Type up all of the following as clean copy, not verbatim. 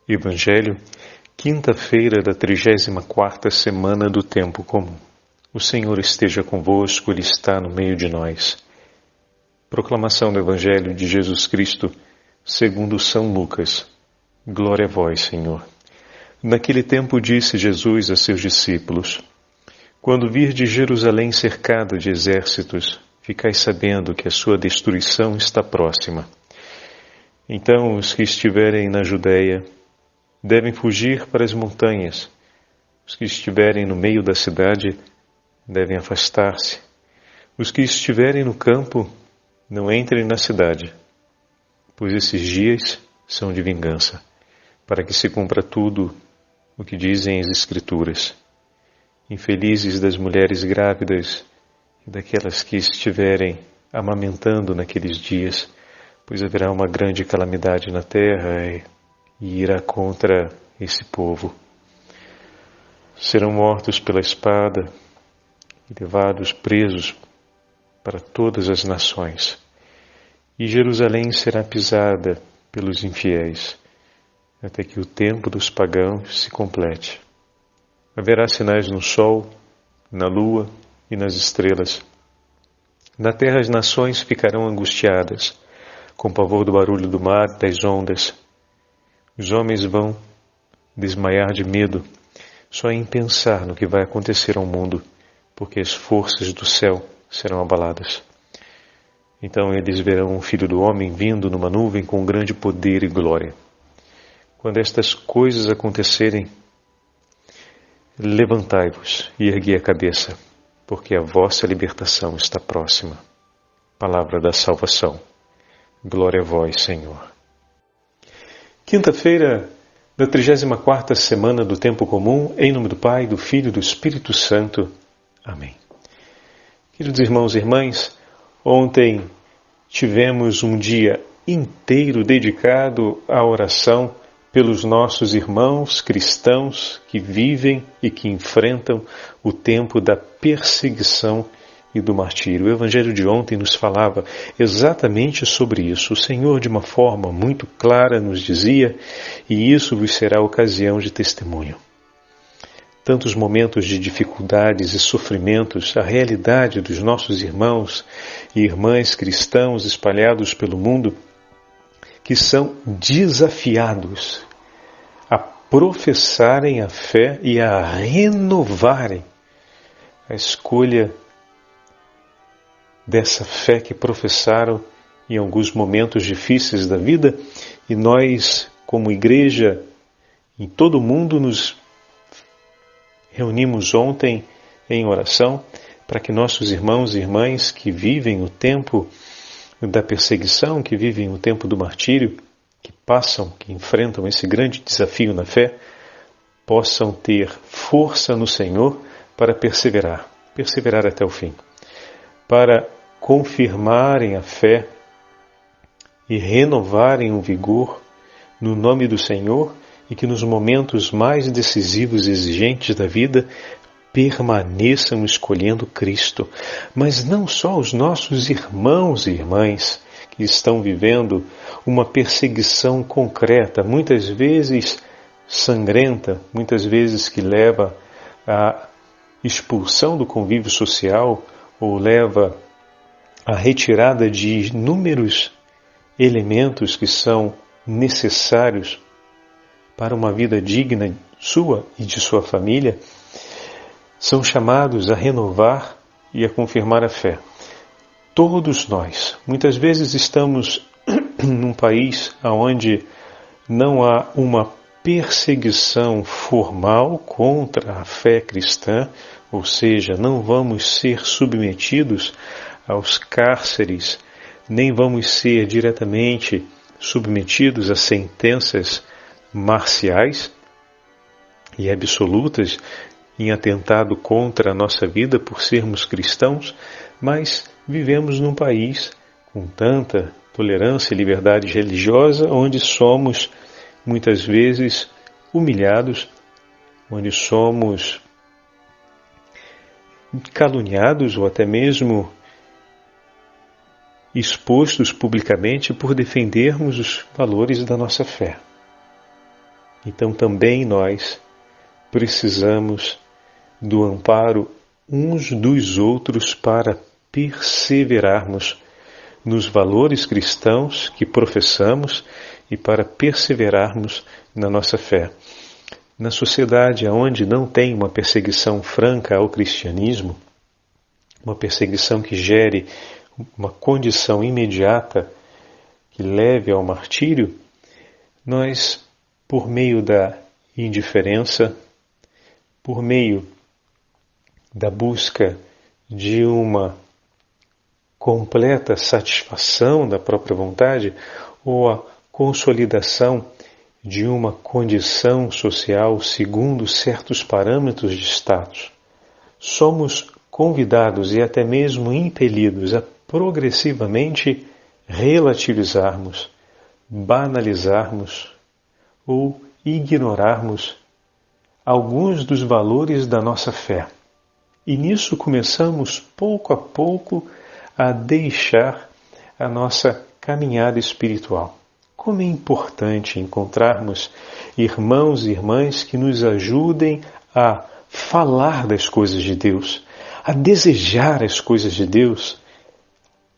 Evangelho, quinta-feira da 34ª semana do Tempo Comum. O Senhor esteja convosco, Ele está no meio de nós. Proclamação do Evangelho de Jesus Cristo, segundo São Lucas. Glória a vós, Senhor. Naquele tempo disse Jesus a seus discípulos: Quando virdes Jerusalém cercada de exércitos, ficai sabendo que a sua destruição está próxima. Então os que estiverem na Judéia devem fugir para as montanhas. Os que estiverem no meio da cidade devem afastar-se. Os que estiverem no campo não entrem na cidade, pois esses dias são de vingança, para que se cumpra tudo o que dizem as Escrituras. Infelizes das mulheres grávidas e daquelas que estiverem amamentando naqueles dias, pois haverá uma grande calamidade na terra e irá contra esse povo. Serão mortos pela espada e levados presos para todas as nações. E Jerusalém será pisada pelos infiéis, até que o tempo dos pagãos se complete. Haverá sinais no sol, na lua e nas estrelas. Na terra as nações ficarão angustiadas, com pavor do barulho do mar e das ondas. Os homens vão desmaiar de medo só em pensar no que vai acontecer ao mundo, porque as forças do céu serão abaladas. Então eles verão o Filho do Homem vindo numa nuvem com grande poder e glória. Quando estas coisas acontecerem, levantai-vos e erguei a cabeça, porque a vossa libertação está próxima. Palavra da salvação. Glória a vós, Senhor. Quinta-feira da 34ª semana do Tempo Comum, em nome do Pai, do Filho e do Espírito Santo. Amém. Queridos irmãos e irmãs, ontem tivemos um dia inteiro dedicado à oração pelos nossos irmãos cristãos que vivem e que enfrentam o tempo da perseguição e do martírio. O Evangelho de ontem nos falava exatamente sobre isso. O Senhor, de uma forma muito clara, nos dizia: e isso vos será ocasião de testemunho. Tantos momentos de dificuldades e sofrimentos, a realidade dos nossos irmãos e irmãs cristãos espalhados pelo mundo, que são desafiados a professarem a fé e a renovarem a escolha dessa fé que professaram em alguns momentos difíceis da vida, e nós, como igreja, em todo o mundo, nos reunimos ontem em oração para que nossos irmãos e irmãs que vivem o tempo da perseguição, que vivem o tempo do martírio, que passam, que enfrentam esse grande desafio na fé, possam ter força no Senhor para perseverar até o fim, para confirmarem a fé e renovarem o vigor no nome do Senhor, e que nos momentos mais decisivos e exigentes da vida permaneçam escolhendo Cristo. Mas não só os nossos irmãos e irmãs que estão vivendo uma perseguição concreta, muitas vezes sangrenta, muitas vezes que leva à expulsão do convívio social ou leva à retirada de inúmeros elementos que são necessários para uma vida digna sua e de sua família, são chamados a renovar e a confirmar a fé. Todos nós, muitas vezes estamos num país onde não há uma perseguição formal contra a fé cristã, ou seja, não vamos ser submetidos aos cárceres, nem vamos ser diretamente submetidos a sentenças marciais e absolutas em atentado contra a nossa vida por sermos cristãos, mas vivemos num país com tanta tolerância e liberdade religiosa, onde somos muitas vezes humilhados, onde somos caluniados ou até mesmo expostos publicamente por defendermos os valores da nossa fé. Então também nós precisamos do amparo uns dos outros para perseverarmos nos valores cristãos que professamos e para perseverarmos na nossa fé. Na sociedade onde não tem uma perseguição franca ao cristianismo, uma perseguição que gere uma condição imediata que leve ao martírio, nós, por meio da indiferença, por meio da busca de uma completa satisfação da própria vontade ou a consolidação de uma condição social segundo certos parâmetros de status, somos convidados e até mesmo impelidos a progressivamente relativizarmos, banalizarmos ou ignorarmos alguns dos valores da nossa fé. E nisso começamos pouco a pouco a deixar a nossa caminhada espiritual. Como é importante encontrarmos irmãos e irmãs que nos ajudem a falar das coisas de Deus, a desejar as coisas de Deus,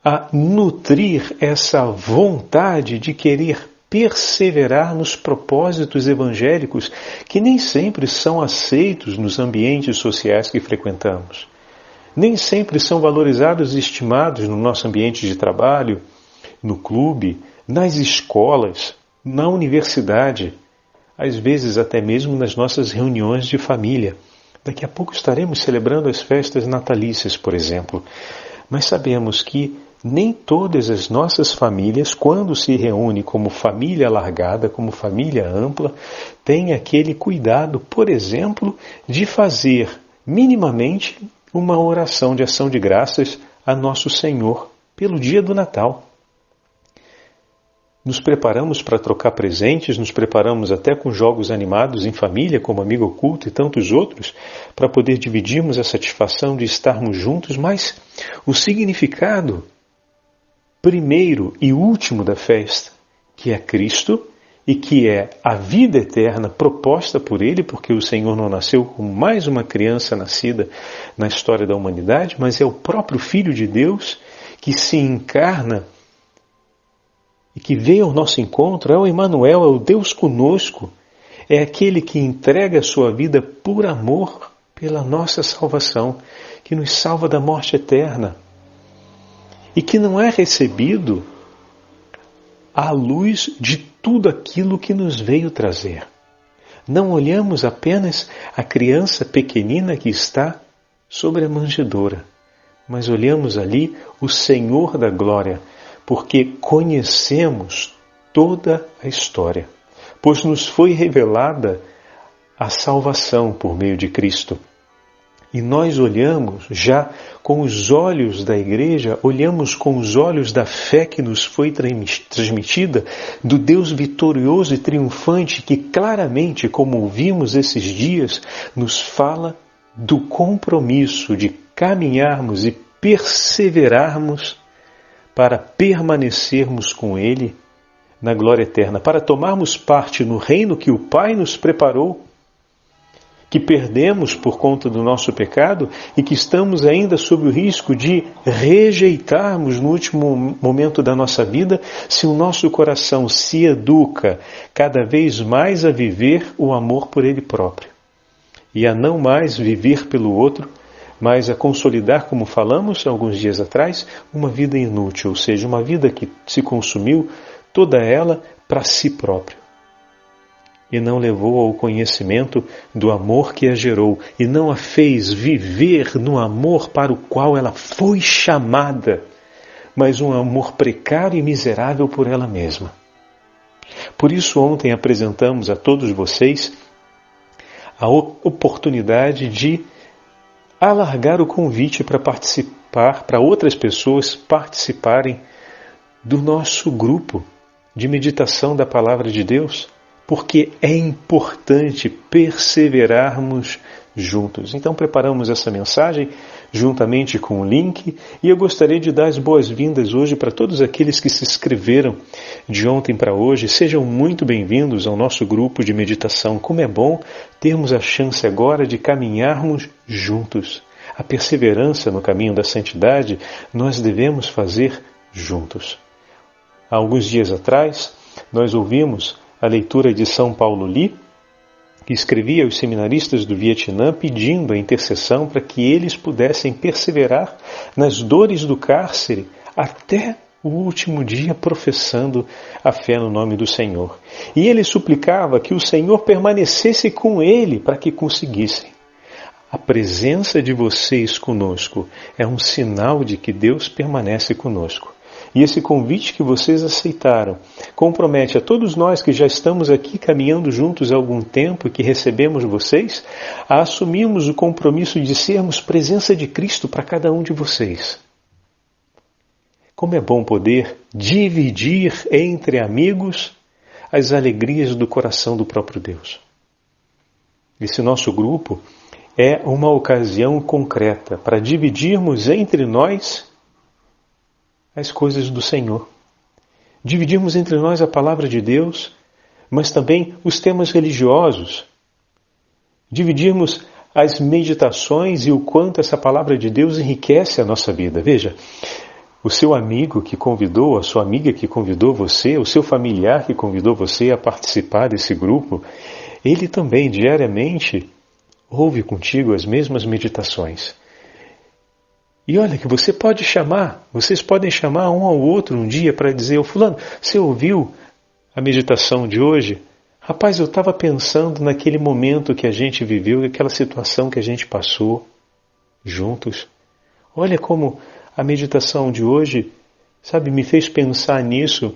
a nutrir essa vontade de querer perseverar nos propósitos evangélicos que nem sempre são aceitos nos ambientes sociais que frequentamos. Nem sempre são valorizados e estimados no nosso ambiente de trabalho, no clube, nas escolas, na universidade, às vezes até mesmo nas nossas reuniões de família. Daqui a pouco estaremos celebrando as festas natalícias, por exemplo. Mas sabemos que nem todas as nossas famílias, quando se reúnem como família alargada, como família ampla, têm aquele cuidado, por exemplo, de fazer minimamente uma oração de ação de graças a Nosso Senhor pelo dia do Natal. Nos preparamos para trocar presentes, nos preparamos até com jogos animados em família, como Amigo Oculto e tantos outros, para poder dividirmos a satisfação de estarmos juntos, mas o significado primeiro e último da festa, que é Cristo e que é a vida eterna proposta por Ele, porque o Senhor não nasceu como mais uma criança nascida na história da humanidade, mas é o próprio Filho de Deus que se encarna e que veio ao nosso encontro, é o Emmanuel, é o Deus conosco, é aquele que entrega a sua vida por amor pela nossa salvação, que nos salva da morte eterna e que não é recebido à luz de tudo aquilo que nos veio trazer. Não olhamos apenas a criança pequenina que está sobre a manjedoura, mas olhamos ali o Senhor da glória, porque conhecemos toda a história, pois nos foi revelada a salvação por meio de Cristo. E nós olhamos já com os olhos da igreja, olhamos com os olhos da fé que nos foi transmitida, do Deus vitorioso e triunfante que claramente, como ouvimos esses dias, nos fala do compromisso de caminharmos e perseverarmos para permanecermos com Ele na glória eterna, para tomarmos parte no reino que o Pai nos preparou, que perdemos por conta do nosso pecado e que estamos ainda sob o risco de rejeitarmos no último momento da nossa vida se o nosso coração se educa cada vez mais a viver o amor por Ele próprio e a não mais viver pelo outro, mas a consolidar, como falamos alguns dias atrás, uma vida inútil, ou seja, uma vida que se consumiu toda ela para si próprio. E não levou ao conhecimento do amor que a gerou, e não a fez viver no amor para o qual ela foi chamada, mas um amor precário e miserável por ela mesma. Por isso ontem apresentamos a todos vocês a oportunidade de alargar o convite para participar, para outras pessoas participarem do nosso grupo de meditação da Palavra de Deus, porque é importante perseverarmos juntos. Então preparamos essa mensagem juntamente com o link e eu gostaria de dar as boas-vindas hoje para todos aqueles que se inscreveram de ontem para hoje. Sejam muito bem-vindos ao nosso grupo de meditação. Como é bom termos a chance agora de caminharmos juntos. A perseverança no caminho da santidade nós devemos fazer juntos. Há alguns dias atrás, nós ouvimos a leitura de São Paulo Ly, que escrevia aos seminaristas do Vietnã pedindo a intercessão para que eles pudessem perseverar nas dores do cárcere até o último dia, professando a fé no nome do Senhor. E ele suplicava que o Senhor permanecesse com ele para que conseguissem. A presença de vocês conosco é um sinal de que Deus permanece conosco. E esse convite que vocês aceitaram compromete a todos nós que já estamos aqui caminhando juntos há algum tempo e que recebemos vocês, a assumirmos o compromisso de sermos presença de Cristo para cada um de vocês. Como é bom poder dividir entre amigos as alegrias do coração do próprio Deus. Esse nosso grupo é uma ocasião concreta para dividirmos entre nós as coisas do Senhor. Dividirmos entre nós a palavra de Deus, mas também os temas religiosos. Dividirmos as meditações e o quanto essa palavra de Deus enriquece a nossa vida. Veja, o seu amigo que convidou, a sua amiga que convidou você, o seu familiar que convidou você a participar desse grupo, ele também diariamente ouve contigo as mesmas meditações. E olha que você pode chamar, vocês podem chamar um ao outro um dia para dizer: ô fulano, você ouviu a meditação de hoje? Rapaz, eu estava pensando naquele momento que a gente viveu, aquela situação que a gente passou juntos. Olha como a meditação de hoje, sabe, me fez pensar nisso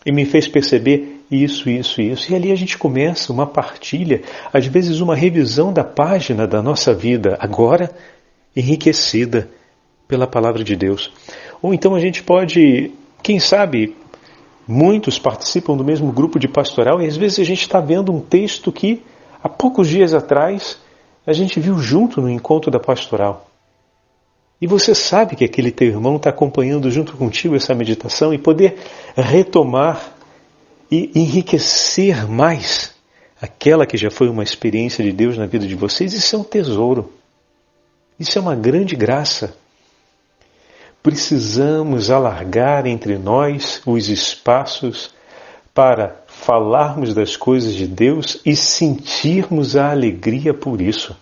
e me fez perceber isso. E ali a gente começa uma partilha, às vezes uma revisão da página da nossa vida, agora enriquecida pela palavra de Deus. Ou então a gente pode, quem sabe, muitos participam do mesmo grupo de pastoral e às vezes a gente está vendo um texto que há poucos dias atrás a gente viu junto no encontro da pastoral. E você sabe que aquele teu irmão está acompanhando junto contigo essa meditação e poder retomar e enriquecer mais aquela que já foi uma experiência de Deus na vida de vocês, isso é um tesouro. Isso é uma grande graça. Precisamos alargar entre nós os espaços para falarmos das coisas de Deus e sentirmos a alegria por isso.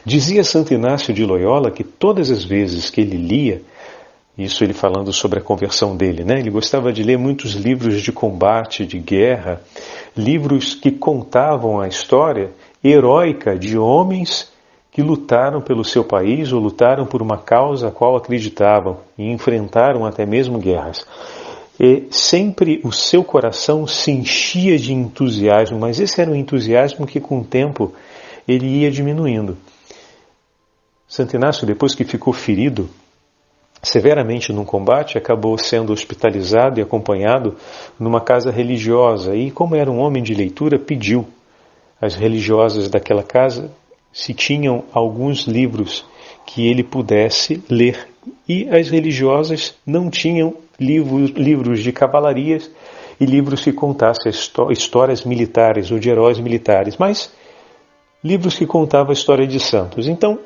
Dizia Santo Inácio de Loyola que todas as vezes que ele lia, isso ele falando sobre a conversão dele, né? Ele gostava de ler muitos livros de combate, de guerra, livros que contavam a história heróica de homens que lutaram pelo seu país ou lutaram por uma causa a qual acreditavam e enfrentaram até mesmo guerras. E sempre o seu coração se enchia de entusiasmo, mas esse era um entusiasmo que com o tempo ele ia diminuindo. Santo Inácio, depois que ficou ferido severamente num combate, acabou sendo hospitalizado e acompanhado numa casa religiosa e, como era um homem de leitura, pediu às religiosas daquela casa se tinham alguns livros que ele pudesse ler. E as religiosas não tinham livros de cavalarias e livros que contassem histórias militares ou de heróis militares, mas livros que contavam a história de santos. Então,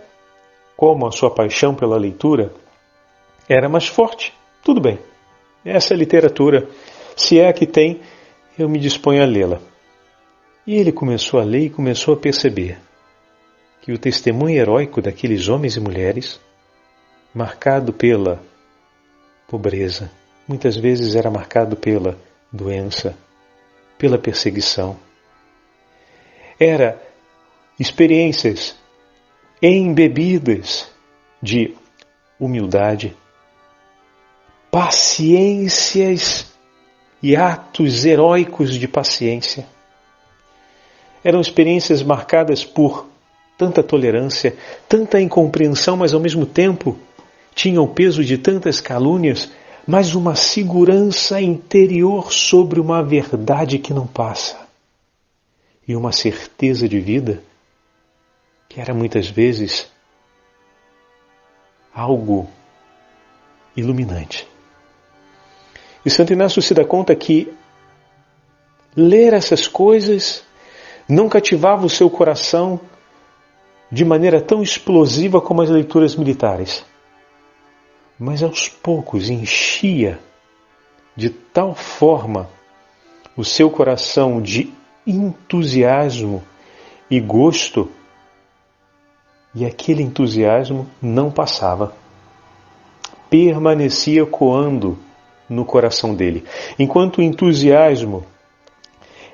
como a sua paixão pela leitura era mais forte, tudo bem. Essa literatura, se é a que tem, eu me disponho a lê-la. E ele começou a ler e começou a perceber que o testemunho heróico daqueles homens e mulheres, marcado pela pobreza, muitas vezes era marcado pela doença, pela perseguição. Era experiências embebidas de humildade, paciências e atos heróicos de paciência. Eram experiências marcadas por tanta tolerância, tanta incompreensão, mas ao mesmo tempo tinham o peso de tantas calúnias, mas uma segurança interior sobre uma verdade que não passa. E uma certeza de vida que era muitas vezes algo iluminante. E Santo Inácio se dá conta que ler essas coisas não cativava o seu coração de maneira tão explosiva como as leituras militares, mas aos poucos enchia de tal forma o seu coração de entusiasmo e gosto, e aquele entusiasmo não passava, permanecia coando no coração dele. Enquanto o entusiasmo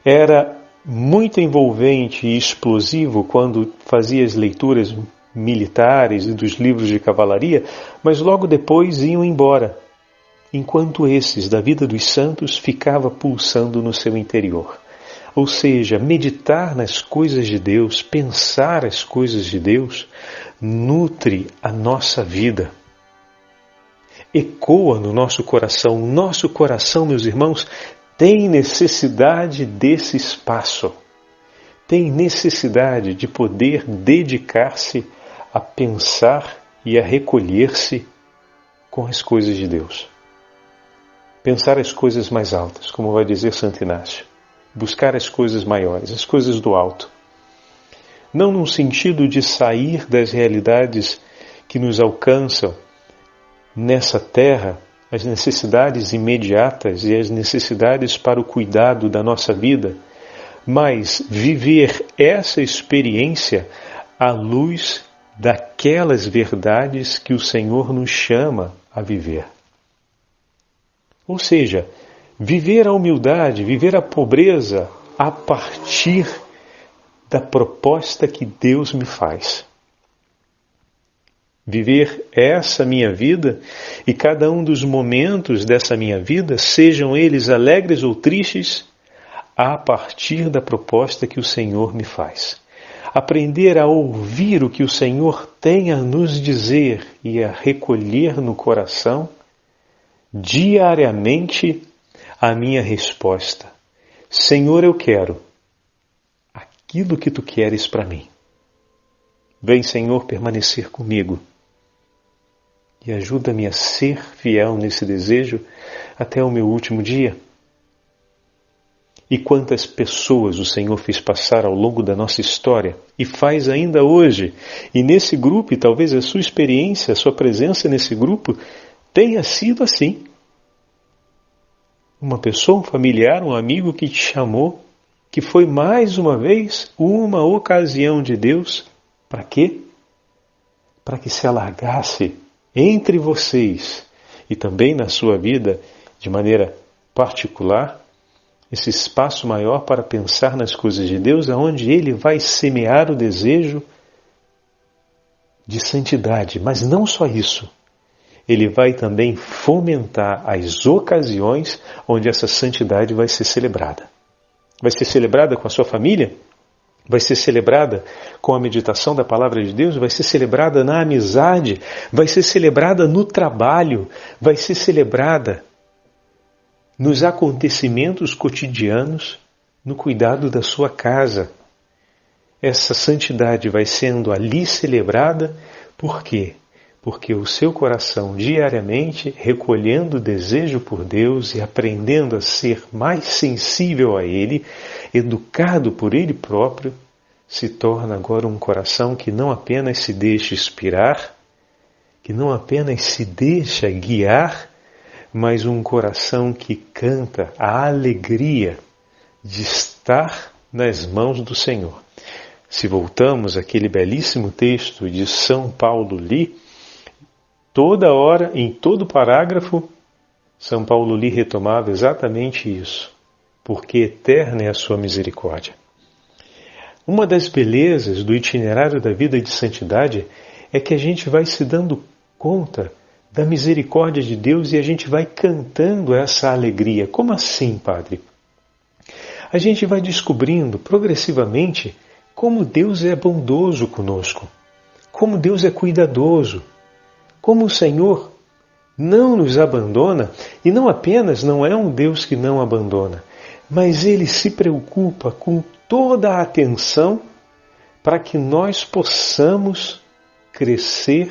era muito envolvente e explosivo quando fazia as leituras militares e dos livros de cavalaria, mas logo depois iam embora, enquanto esses da vida dos santos ficava pulsando no seu interior. Ou seja, meditar nas coisas de Deus, pensar as coisas de Deus, nutre a nossa vida. Ecoa no nosso coração. O nosso coração, meus irmãos, tem necessidade desse espaço. Tem necessidade de poder dedicar-se a pensar e a recolher-se com as coisas de Deus. Pensar as coisas mais altas, como vai dizer Santo Inácio. Buscar as coisas maiores, as coisas do alto. Não num sentido de sair das realidades que nos alcançam nessa terra, as necessidades imediatas e as necessidades para o cuidado da nossa vida, mas viver essa experiência à luz daquelas verdades que o Senhor nos chama a viver. Ou seja, viver a humildade, viver a pobreza a partir da proposta que Deus me faz. Viver essa minha vida e cada um dos momentos dessa minha vida, sejam eles alegres ou tristes, a partir da proposta que o Senhor me faz. Aprender a ouvir o que o Senhor tem a nos dizer e a recolher no coração diariamente a minha resposta. Senhor, eu quero aquilo que Tu queres para mim. Vem, Senhor, permanecer comigo e ajuda-me a ser fiel nesse desejo até o meu último dia. E quantas pessoas o Senhor fez passar ao longo da nossa história e faz ainda hoje. E nesse grupo, e talvez a sua experiência, a sua presença nesse grupo tenha sido assim. Uma pessoa, um familiar, um amigo que te chamou, que foi mais uma vez uma ocasião de Deus. Para quê? Para que se alargasse entre vocês e também na sua vida, de maneira particular, esse espaço maior para pensar nas coisas de Deus, aonde Ele vai semear o desejo de santidade. Mas não só isso. Ele vai também fomentar as ocasiões onde essa santidade vai ser celebrada. Vai ser celebrada com a sua família? Vai ser celebrada com a meditação da Palavra de Deus? Vai ser celebrada na amizade? Vai ser celebrada no trabalho? Vai ser celebrada nos acontecimentos cotidianos, no cuidado da sua casa? Essa santidade vai sendo ali celebrada, por quê? Porque o seu coração diariamente, recolhendo o desejo por Deus e aprendendo a ser mais sensível a Ele, educado por Ele próprio, se torna agora um coração que não apenas se deixa inspirar, que não apenas se deixa guiar, mas um coração que canta a alegria de estar nas mãos do Senhor. Se voltamos àquele belíssimo texto de São Paulo Li, toda hora, em todo parágrafo, São Paulo Li retomava exatamente isso, porque eterna é a sua misericórdia. Uma das belezas do itinerário da vida de santidade é que a gente vai se dando conta da misericórdia de Deus e a gente vai cantando essa alegria. Como assim, Padre? A gente vai descobrindo progressivamente como Deus é bondoso conosco, como Deus é cuidadoso, como o Senhor não nos abandona, e não apenas não é um Deus que não abandona, mas Ele se preocupa com toda a atenção para que nós possamos crescer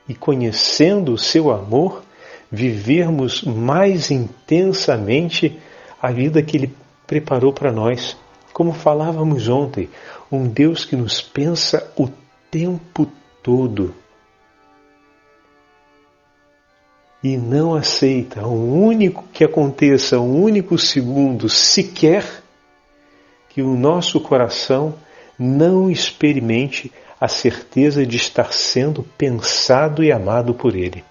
e, conhecendo o seu amor, vivermos mais intensamente a vida que Ele preparou para nós. Como falávamos ontem, um Deus que nos pensa o tempo todo e não aceita um único que aconteça, um único segundo sequer, que o nosso coração não experimente a certeza de estar sendo pensado e amado por Ele.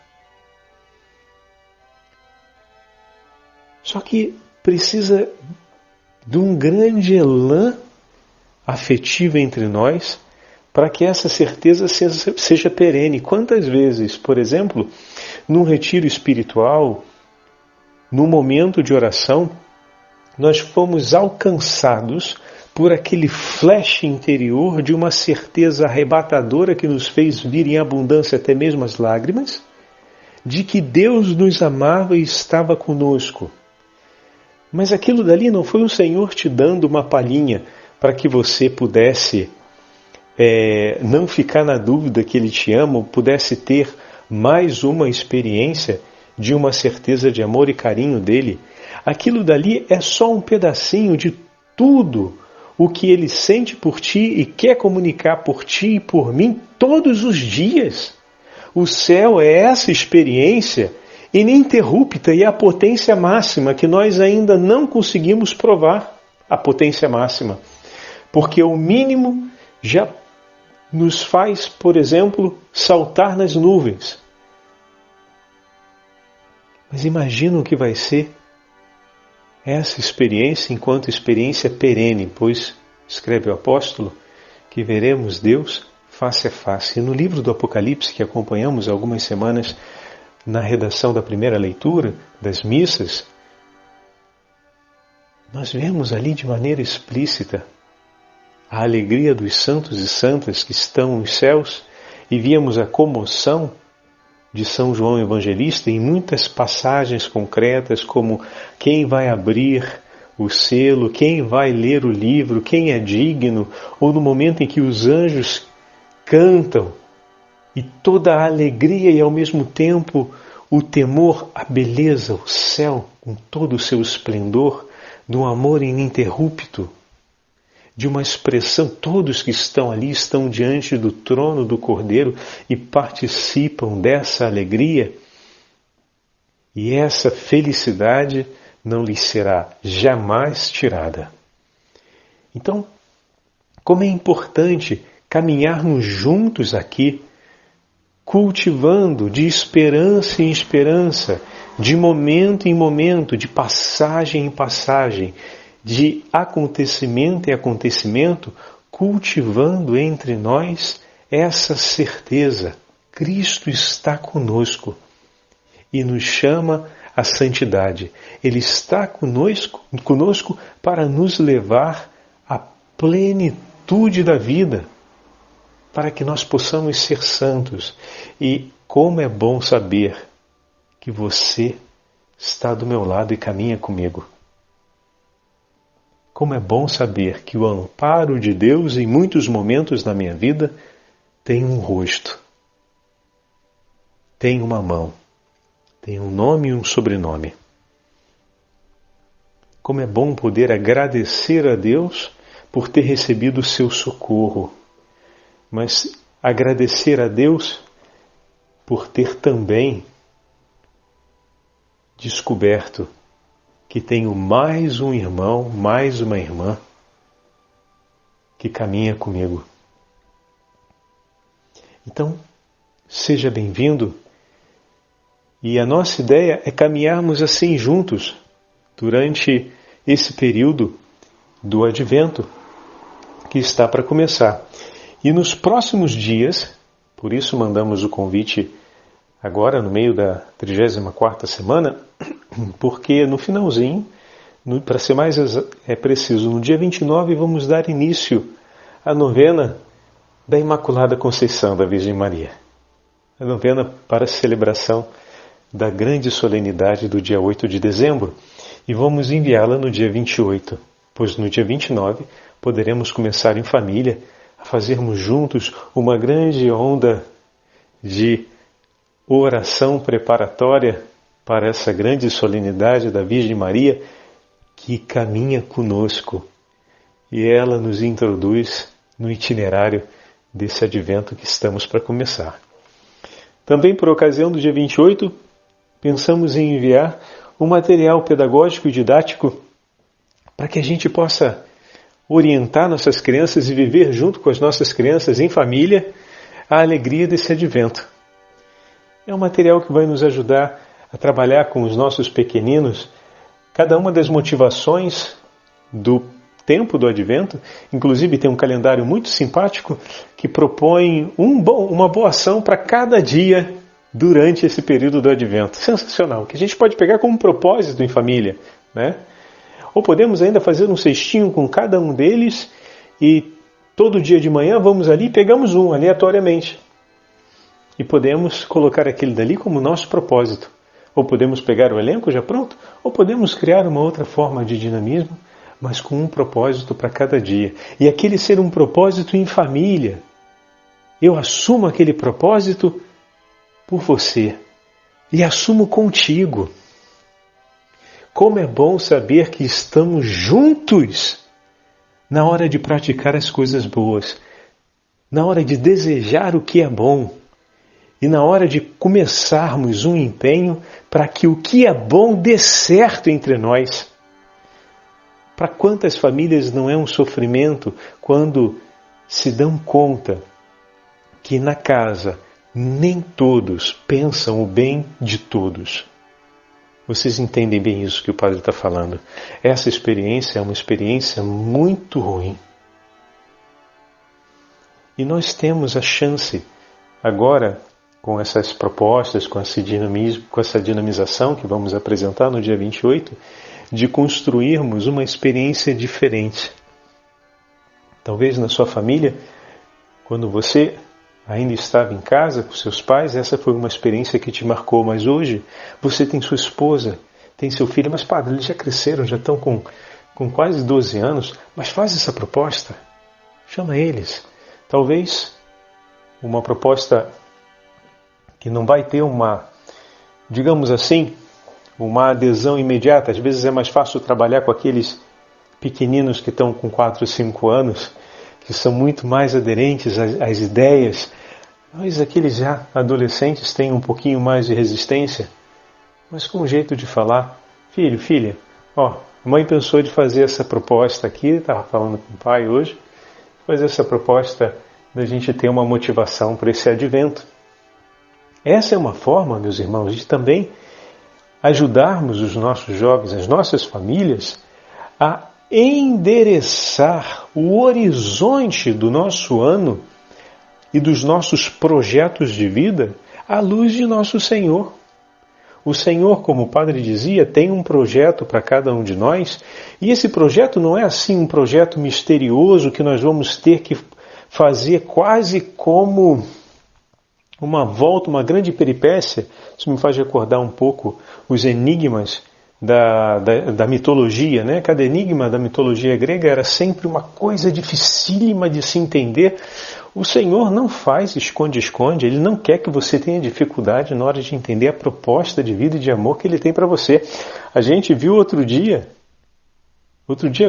Só que precisa de um grande elan afetivo entre nós para que essa certeza seja perene. Quantas vezes, por exemplo, num retiro espiritual, num momento de oração, nós fomos alcançados por aquele flash interior de uma certeza arrebatadora que nos fez vir em abundância até mesmo as lágrimas, de que Deus nos amava e estava conosco. Mas aquilo dali não foi o Senhor te dando uma palhinha para que você pudesse não ficar na dúvida que Ele te ama, ou pudesse ter mais uma experiência de uma certeza de amor e carinho dEle. Aquilo dali é só um pedacinho de tudo o que Ele sente por ti e quer comunicar por ti e por mim todos os dias. O céu é essa experiência ininterrupta e a potência máxima que nós ainda não conseguimos provar, a potência máxima. Porque o mínimo já nos faz, por exemplo, saltar nas nuvens. Mas imagina o que vai ser essa experiência enquanto experiência perene, pois, escreve o apóstolo, que veremos Deus face a face. E no livro do Apocalipse, que acompanhamos há algumas semanas na redação da primeira leitura das missas, nós vemos ali de maneira explícita a alegria dos santos e santas que estão nos céus, e víamos a comoção de São João Evangelista em muitas passagens concretas, como quem vai abrir o selo, quem vai ler o livro, quem é digno, ou no momento em que os anjos cantam, e toda a alegria e ao mesmo tempo o temor, a beleza, o céu com todo o seu esplendor, de um amor ininterrupto, de uma expressão. Todos que estão ali estão diante do trono do Cordeiro e participam dessa alegria, e essa felicidade não lhes será jamais tirada. Então, como é importante caminharmos juntos aqui, cultivando de esperança em esperança, de momento em momento, de passagem em passagem, de acontecimento em acontecimento, cultivando entre nós essa certeza. Cristo está conosco e nos chama à santidade. Ele está conosco para nos levar à plenitude da vida, para que nós possamos ser santos. E como é bom saber que você está do meu lado e caminha comigo. Como é bom saber que o amparo de Deus em muitos momentos na minha vida tem um rosto, tem uma mão, tem um nome e um sobrenome. Como é bom poder agradecer a Deus por ter recebido o seu socorro, mas agradecer a Deus por ter também descoberto que tenho mais um irmão, mais uma irmã que caminha comigo. Então, seja bem-vindo, e a nossa ideia é caminharmos assim juntos durante esse período do Advento que está para começar. E nos próximos dias, por isso mandamos o convite agora no meio da 34ª semana, porque no finalzinho, para ser mais preciso, no dia 29 vamos dar início à novena da Imaculada Conceição da Virgem Maria. A novena para a celebração da grande solenidade do dia 8 de dezembro. E vamos enviá-la no dia 28, pois no dia 29 poderemos começar em família a fazermos juntos uma grande onda de oração preparatória para essa grande solenidade da Virgem Maria, que caminha conosco e ela nos introduz no itinerário desse advento que estamos para começar. Também, por ocasião do dia 28, pensamos em enviar um material pedagógico e didático para que a gente possa orientar nossas crianças e viver junto com as nossas crianças em família a alegria desse advento. É um material que vai nos ajudar a trabalhar com os nossos pequeninos cada uma das motivações do tempo do advento. Inclusive tem um calendário muito simpático que propõe uma boa ação para cada dia durante esse período do advento. Sensacional, que a gente pode pegar como propósito em família, né? Ou podemos ainda fazer um cestinho com cada um deles e todo dia de manhã vamos ali e pegamos um aleatoriamente. E podemos colocar aquele dali como nosso propósito. Ou podemos pegar o elenco já pronto, ou podemos criar uma outra forma de dinamismo, mas com um propósito para cada dia. E aquele ser um propósito em família. Eu assumo aquele propósito por você e assumo contigo. Como é bom saber que estamos juntos na hora de praticar as coisas boas, na hora de desejar o que é bom e na hora de começarmos um empenho para que o que é bom dê certo entre nós. Para quantas famílias não é um sofrimento quando se dão conta que na casa nem todos pensam o bem de todos? Vocês entendem bem isso que o padre está falando. Essa experiência é uma experiência muito ruim. E nós temos a chance, agora, com essas propostas, com esse dinamismo, com essa dinamização que vamos apresentar no dia 28, de construirmos uma experiência diferente. Talvez na sua família, quando você ainda estava em casa com seus pais, essa foi uma experiência que te marcou, mas hoje você tem sua esposa, tem seu filho, mas padre, eles já cresceram, já estão com quase 12 anos, mas faz essa proposta, chama eles. Talvez uma proposta que não vai ter digamos assim, uma adesão imediata. Às vezes é mais fácil trabalhar com aqueles pequeninos que estão com 4 ou 5 anos, que são muito mais aderentes às ideias. Mas aqueles já adolescentes têm um pouquinho mais de resistência, mas com um jeito de falar: filho, filha, a mãe pensou de fazer essa proposta aqui, estava falando com o pai hoje, fazer essa proposta da gente ter uma motivação para esse advento. Essa é uma forma, meus irmãos, de também ajudarmos os nossos jovens, as nossas famílias, a endereçar o horizonte do nosso ano e dos nossos projetos de vida à luz de nosso Senhor. O Senhor, como o Padre dizia, tem um projeto para cada um de nós, e esse projeto não é assim um projeto misterioso que nós vamos ter que fazer quase como uma volta, uma grande peripécia. Isso me faz recordar um pouco os enigmas da mitologia, né? Cada enigma da mitologia grega era sempre uma coisa dificílima de se entender. O Senhor não faz esconde-esconde, Ele não quer que você tenha dificuldade na hora de entender a proposta de vida e de amor que Ele tem para você. A gente viu outro dia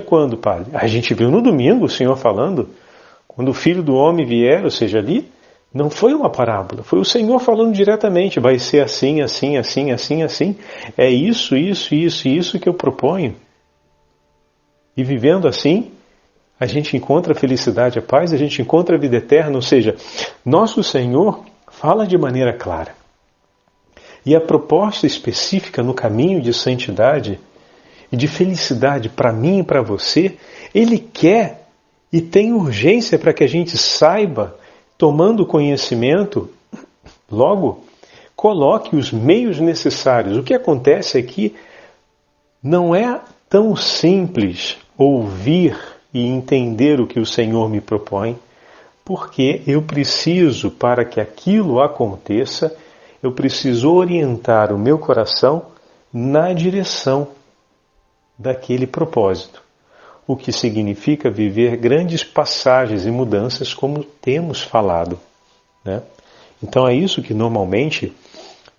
quando, padre? A gente viu no domingo o Senhor falando, quando o Filho do Homem vier, ou seja, ali, não foi uma parábola, foi o Senhor falando diretamente: vai ser assim, assim, assim, assim, assim. É isso, isso, isso e isso que eu proponho. E vivendo assim, a gente encontra a felicidade, a paz, a gente encontra a vida eterna. Ou seja, nosso Senhor fala de maneira clara. E a proposta específica no caminho de santidade e de felicidade para mim e para você, Ele quer e tem urgência para que a gente saiba, tomando conhecimento, logo, coloque os meios necessários. O que acontece é que não é tão simples ouvir e entender o que o Senhor me propõe, porque eu preciso, para que aquilo aconteça, eu preciso orientar o meu coração na direção daquele propósito. o que significa viver grandes passagens e mudanças como temos falado, né? Então é isso que normalmente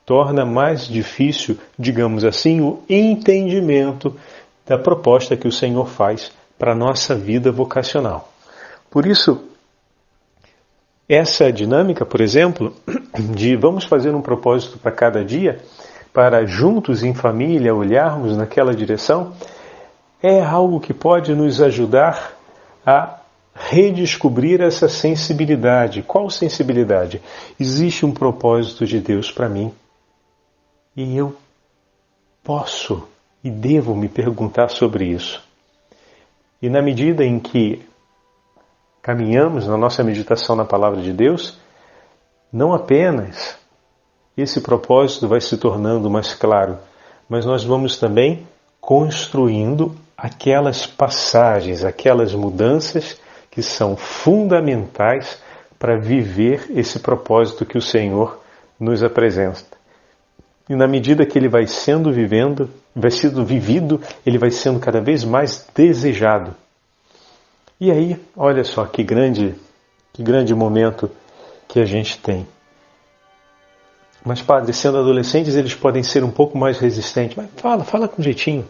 torna mais difícil, digamos assim, o entendimento da proposta que o Senhor faz para a nossa vida vocacional. Por isso, essa dinâmica, por exemplo, de vamos fazer um propósito para cada dia, para juntos em família olharmos naquela direção, é algo que pode nos ajudar a redescobrir essa sensibilidade. Qual sensibilidade? Existe um propósito de Deus para mim e eu posso e devo me perguntar sobre isso. E na medida em que caminhamos na nossa meditação na Palavra de Deus, não apenas esse propósito vai se tornando mais claro, mas nós vamos também construindo aquelas passagens, aquelas mudanças que são fundamentais para viver esse propósito que o Senhor nos apresenta. E na medida que ele vai sendo vivido, ele vai sendo cada vez mais desejado. E aí, olha só que grande momento que a gente tem. Mas, padre, sendo adolescentes, eles podem ser um pouco mais resistentes. Mas fala com jeitinho.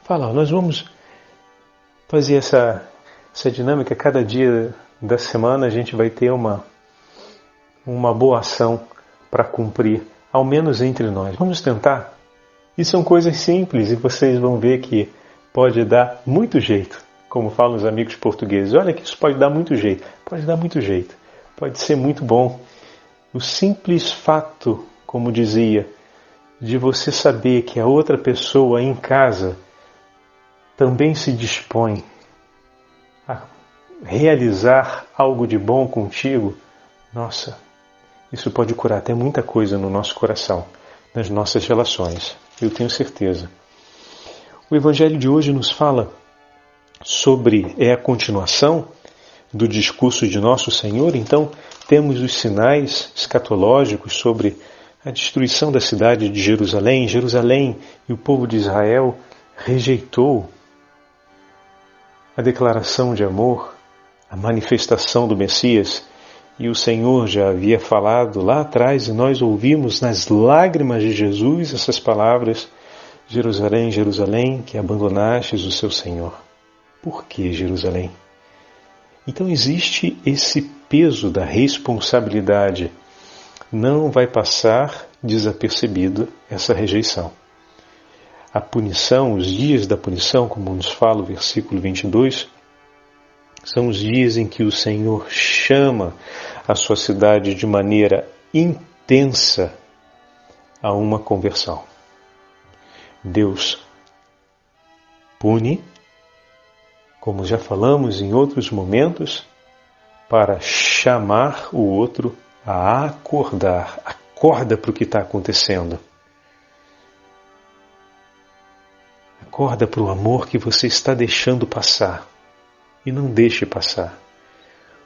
Fala, nós vamos fazer essa dinâmica. Cada dia da semana a gente vai ter uma boa ação para cumprir, ao menos entre nós. Vamos tentar? E são coisas simples e vocês vão ver que pode dar muito jeito. Como falam os amigos portugueses, olha que isso pode dar muito jeito. Pode dar muito jeito. Pode ser muito bom. O simples fato, como dizia, de você saber que a outra pessoa em casa também se dispõe a realizar algo de bom contigo, nossa, isso pode curar até muita coisa no nosso coração, nas nossas relações. Eu tenho certeza. O Evangelho de hoje nos fala é a continuação do discurso de Nosso Senhor. Então, temos os sinais escatológicos sobre a destruição da cidade de Jerusalém. Jerusalém e o povo de Israel rejeitou a declaração de amor, a manifestação do Messias. E o Senhor já havia falado lá atrás, e nós ouvimos nas lágrimas de Jesus essas palavras: Jerusalém, Jerusalém, que abandonastes o seu Senhor. Por que Jerusalém? Então existe esse peso da responsabilidade. Não vai passar desapercebido essa rejeição. A punição, os dias da punição, como nos fala o versículo 22, são os dias em que o Senhor chama a sua cidade de maneira intensa a uma conversão. Deus pune, como já falamos em outros momentos, para chamar o outro a acordar. Acorda para o que está acontecendo. Acorda para o amor que você está deixando passar. E não deixe passar.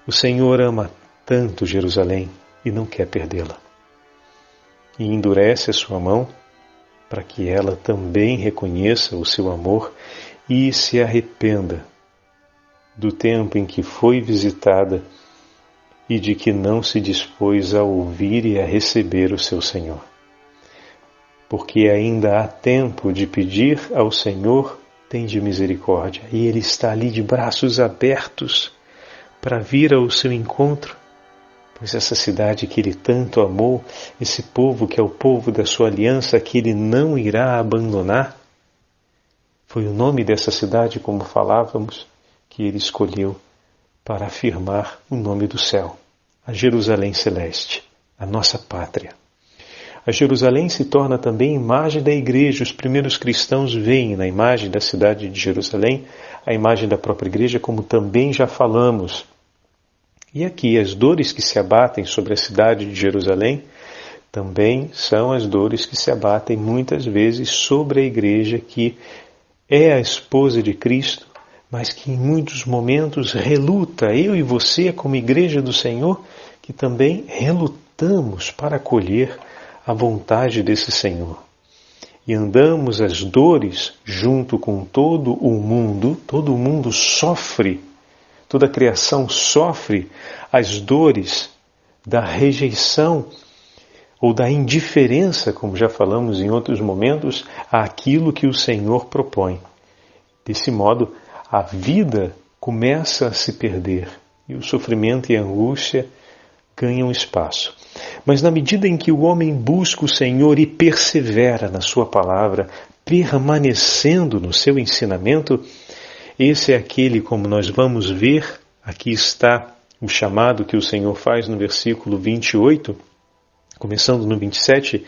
O Senhor ama tanto Jerusalém e não quer perdê-la. E endurece a sua mão para que ela também reconheça o seu amor e se arrependa do tempo em que foi visitada e de que não se dispôs a ouvir e a receber o seu Senhor. Porque ainda há tempo de pedir ao Senhor, tende misericórdia, e Ele está ali de braços abertos para vir ao seu encontro, pois essa cidade que Ele tanto amou, esse povo que é o povo da sua aliança, que Ele não irá abandonar, foi o nome dessa cidade, como falávamos, que Ele escolheu para afirmar o nome do céu, a Jerusalém Celeste, a nossa pátria. A Jerusalém se torna também imagem da igreja. Os primeiros cristãos veem na imagem da cidade de Jerusalém a imagem da própria igreja, como também já falamos. E aqui as dores que se abatem sobre a cidade de Jerusalém também são as dores que se abatem muitas vezes sobre a igreja, que é a esposa de Cristo, mas que em muitos momentos reluta, eu e você como igreja do Senhor, que também relutamos para acolher a vontade desse Senhor. e andamos as dores junto com todo o mundo sofre, toda a criação sofre as dores da rejeição ou da indiferença, como já falamos em outros momentos, àquilo que o Senhor propõe. Desse modo, a vida começa a se perder e o sofrimento e a angústia ganham espaço. Mas na medida em que o homem busca o Senhor e persevera na sua palavra, permanecendo no seu ensinamento, esse é aquele, como nós vamos ver, aqui está o chamado que o Senhor faz no versículo 28, começando no 27,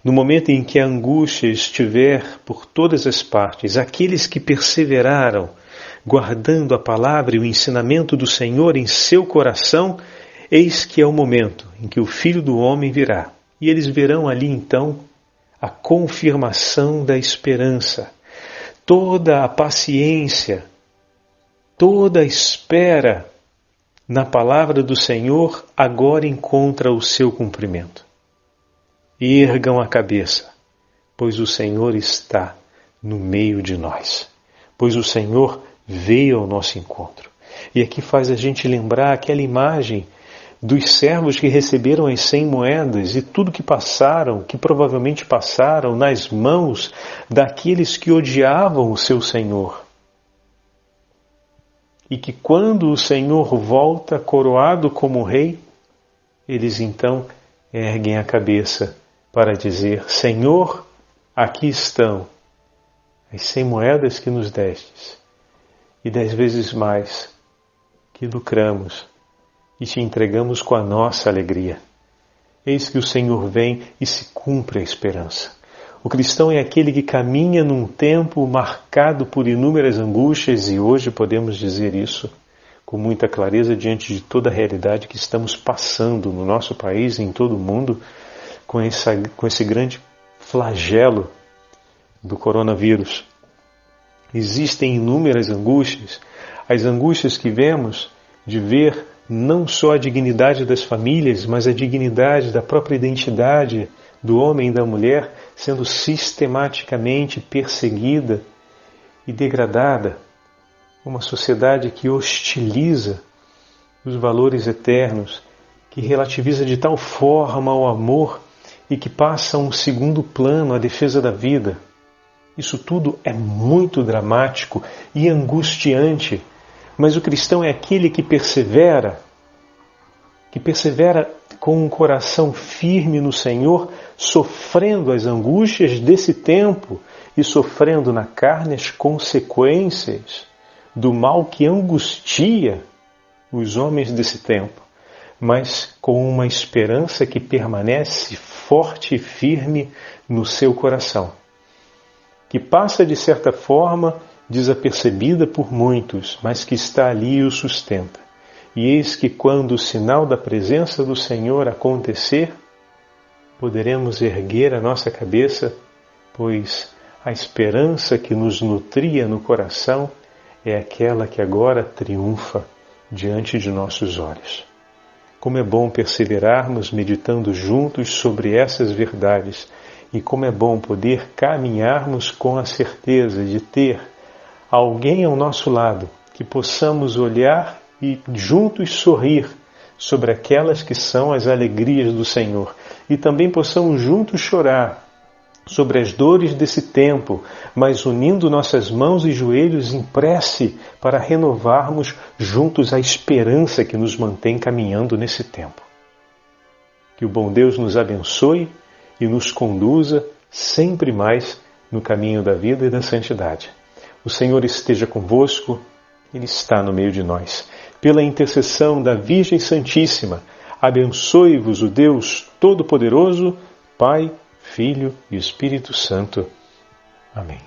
no momento em que a angústia estiver por todas as partes, aqueles que perseveraram, guardando a palavra e o ensinamento do Senhor em seu coração, eis que é o momento em que o Filho do Homem virá. E eles verão ali então a confirmação da esperança, toda a paciência, toda a espera na palavra do Senhor agora encontra o seu cumprimento. Ergam a cabeça, pois o Senhor está no meio de nós, pois o Senhor veio ao nosso encontro. E aqui faz a gente lembrar aquela imagem dos servos que receberam as 100 moedas e tudo que passaram, que provavelmente passaram nas mãos daqueles que odiavam o seu Senhor. E que quando o Senhor volta coroado como rei, eles então erguem a cabeça para dizer: Senhor, aqui estão as 100 moedas que nos destes e 10 vezes mais que lucramos e te entregamos com a nossa alegria. Eis que o Senhor vem e se cumpre a esperança. O cristão é aquele que caminha num tempo marcado por inúmeras angústias e hoje podemos dizer isso com muita clareza diante de toda a realidade que estamos passando no nosso país e em todo o mundo com esse grande flagelo do coronavírus. Existem inúmeras angústias, as angústias que vemos de ver não só a dignidade das famílias, mas a dignidade da própria identidade do homem e da mulher sendo sistematicamente perseguida e degradada. Uma sociedade que hostiliza os valores eternos, que relativiza de tal forma o amor e que passa a um segundo plano a defesa da vida. Isso tudo é muito dramático e angustiante, mas o cristão é aquele que persevera com um coração firme no Senhor, sofrendo as angústias desse tempo e sofrendo na carne as consequências do mal que angustia os homens desse tempo, mas com uma esperança que permanece forte e firme no seu coração, que passa de certa forma desapercebida por muitos, mas que está ali e o sustenta. E eis que quando o sinal da presença do Senhor acontecer, poderemos erguer a nossa cabeça, pois a esperança que nos nutria no coração é aquela que agora triunfa diante de nossos olhos. Como é bom perseverarmos meditando juntos sobre essas verdades e como é bom poder caminharmos com a certeza de ter alguém ao nosso lado que possamos olhar e juntos sorrir sobre aquelas que são as alegrias do Senhor e também possamos juntos chorar sobre as dores desse tempo, mas unindo nossas mãos e joelhos em prece para renovarmos juntos a esperança que nos mantém caminhando nesse tempo. Que o bom Deus nos abençoe e nos conduza sempre mais no caminho da vida e da santidade. O Senhor esteja convosco, Ele está no meio de nós. Pela intercessão da Virgem Santíssima, abençoe-vos o Deus Todo-Poderoso, Pai, Filho e Espírito Santo. Amém.